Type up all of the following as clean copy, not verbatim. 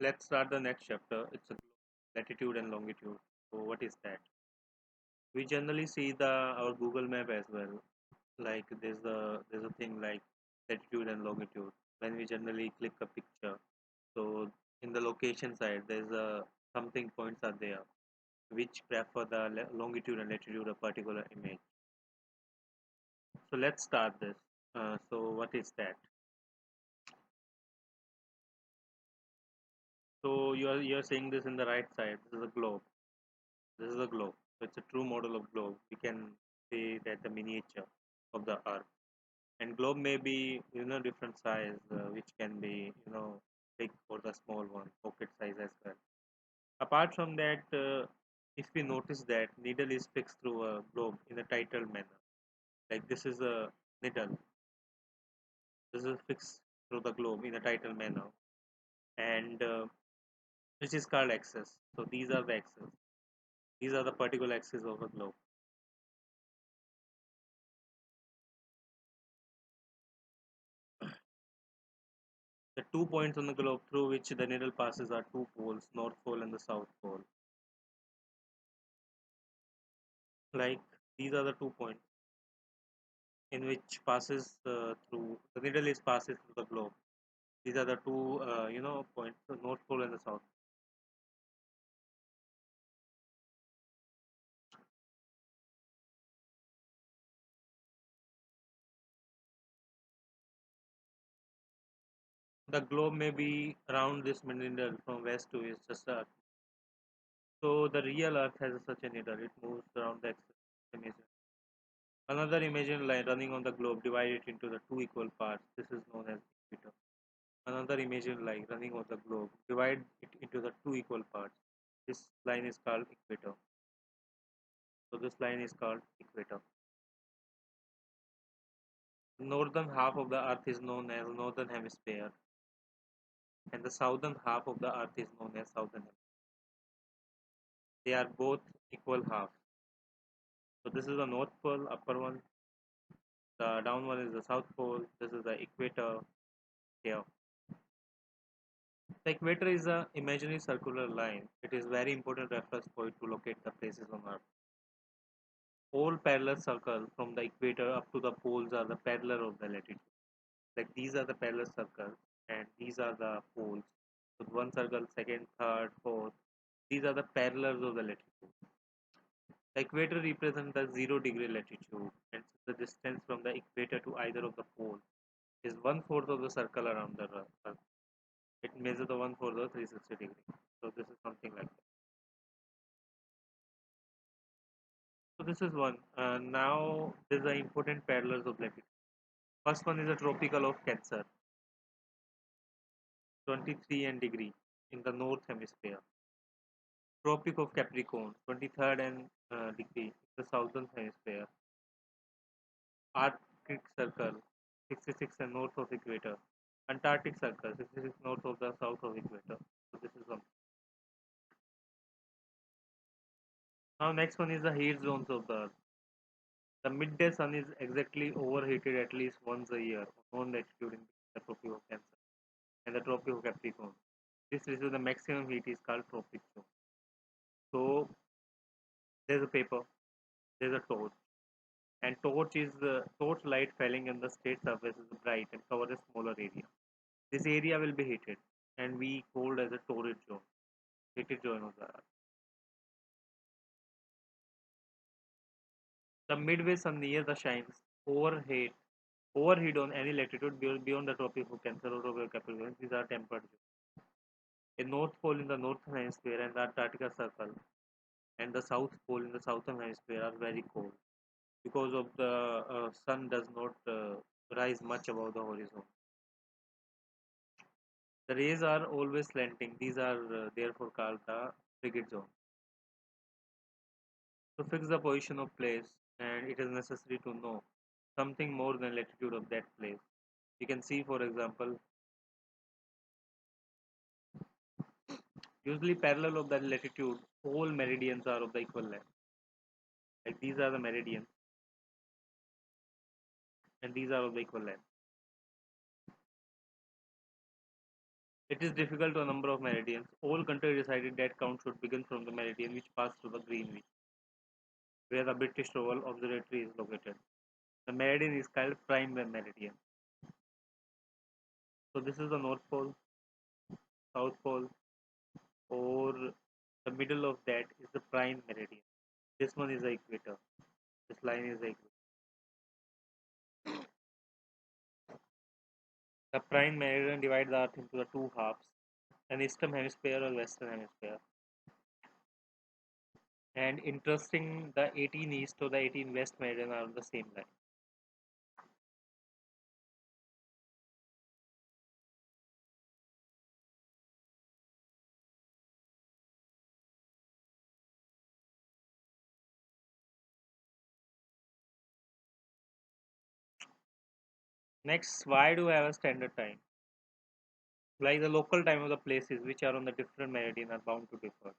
Let's start the next chapter. It's a latitude and longitude. So what is that? We generally see the our Google map as well. Like there's a thing like latitude and longitude. When we generally click a picture, so in the location side there's a something points are there which prefer the longitude and latitude of particular image. So let's start this. So what is that? So you're seeing this in the right side. This is a globe. This is a globe. So it's a true model of globe. We can say that the miniature of the Earth. And globe may be different size, which can be big or the small one, pocket size as well. Apart from that, if we notice that needle is fixed through a globe in a titled manner, like this is a needle. This is fixed through the globe in a titled manner, and which is called axis. So these are the axes. These are the particular axes of a globe. The 2 points on the globe through which the needle passes are two poles, North Pole and the South Pole. Like these are the 2 points in which passes through the needle is passes through the globe. These are the two points, the North Pole and the South. The globe may be around this needle from west to east, just so the real Earth has such a needle. It moves around the axis. Imagine. Another imaginary line running on the globe divided into the two equal parts. This is known as equator. Another imaginary line running on the globe divide it into the two equal parts. This line is called equator. So this line is called equator. Northern half of the earth is known as northern hemisphere and the southern half of the earth is known as southern hemisphere. They are both equal halves. So this is the north pole, upper one. The down one is the south pole. This is the equator here. The equator is a imaginary circular line. It is very important reference point to locate the places on earth. All parallel circles from the equator up to the poles are the parallel of the latitude. Like these are the parallel circles and these are the poles. So one circle, second, third, fourth. These are the parallels of the latitude. The equator represents the 0 degree latitude, and the distance from the equator to either of the poles is one-fourth of the circle around the Earth. It measures the one-fourth of 360 degree. So this is something like that. So this is one. Now there's the important parallels of latitude. First one is the tropical of Cancer, 23 and degree in the north hemisphere. Tropic of Capricorn, 23rd and degree in the southern hemisphere. Arctic Circle, 66 and north of equator. Antarctic Circle, 66 north of the south of equator. So this is one. Now next one is the heat zones of the Earth. The midday sun is exactly overheated at least once a year on latitude in the Tropic of Cancer and the Tropic of Capricorn. This receives the maximum heat is called tropic zone. So there's a paper, there's a torch, and torch is the torch light falling on the straight surface is bright and cover a smaller area. This area will be heated and we called as a torrid zone, heated zone of the Earth. The midway sun near the shines overheat overheat on any latitude beyond the tropic of Cancer or tropic of Capricorn. These are temperate zones. A north pole in the northern hemisphere and the Antarctica Circle and the south pole in the southern hemisphere are very cold because of the sun does not rise much above the horizon. The rays are always slanting. These are therefore called the frigid zone. To fix the position of place, and it is necessary to know something more than latitude of that place. You can see, for example, usually parallel of that latitude, all meridians are of the equal length. Like these are the meridians, and these are of the equal length. It is difficult to a number of meridians. All countries decided that count should begin from the meridian which passed through the Greenwich, where the British Royal Observatory is located. The meridian is called prime meridian. So this is the North Pole, South Pole, or the middle of that is the prime meridian. This one is the equator. This line is the equator. The prime meridian divides the Earth into the two halves, an eastern hemisphere or western hemisphere. And interesting, the 18 east or the 18 west meridian are on the same line. Next, why do we have a standard time? Like the local time of the places which are on the different meridian are bound to differ.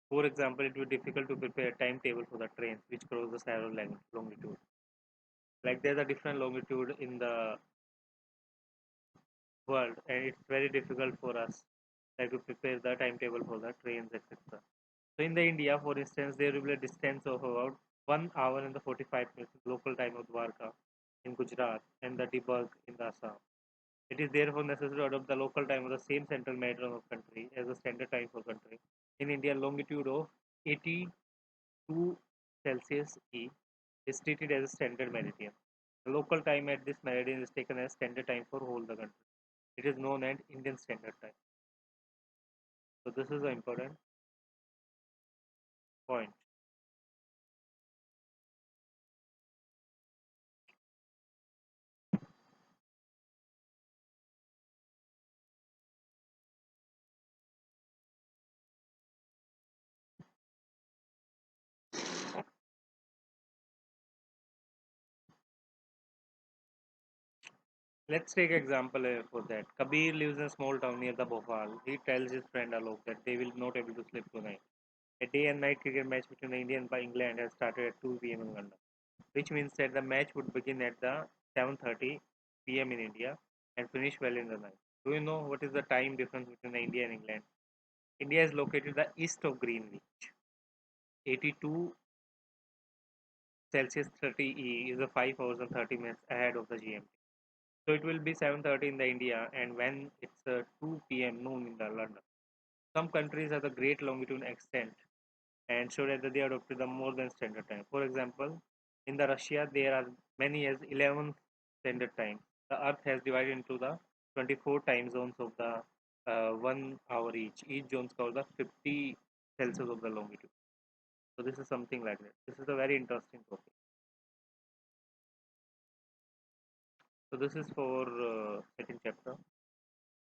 For example, it would be difficult to prepare a timetable for the trains which cross the several longitude. Like there's a different longitude in the world, and it's very difficult for us like to prepare the timetable for the trains, etc. So in the India, for instance, there will be a distance of about 1 hour and the 45 minutes local time of Dwarka in Gujarat and the Dibug in the Assam. It is therefore necessary to adopt the local time of the same central meridian of country as the standard time for country. In India, longitude of 82 Celsius E is treated as a standard meridian. The local time at this meridian is taken as standard time for whole the country. It is known as Indian Standard Time. So this is an important point. Let's take example for that. Kabir lives in a small town near the Bhopal. He tells his friend Alok that they will not able to sleep tonight. A day and night cricket match between India and England has started at 2 p.m. in London, which means that the match would begin at the 7:30 p.m. in India and finish well in the night. Do you know what is the time difference between India and England? India is located the east of Greenwich. 82 Celsius 30 E is a 5 hours and 30 minutes ahead of the GMT. So it will be 7:30 in the India and when it's 2 p.m. noon in the London. Some countries have a great longitude extent and show that they adopted the more than standard time. For example, in the Russia there are many as 11 standard time. The Earth has divided into the 24 time zones of the 1 hour each. Each zone covers the 50 Celsius of the longitude. So this is something like that. This is a very interesting topic. So this is for second chapter.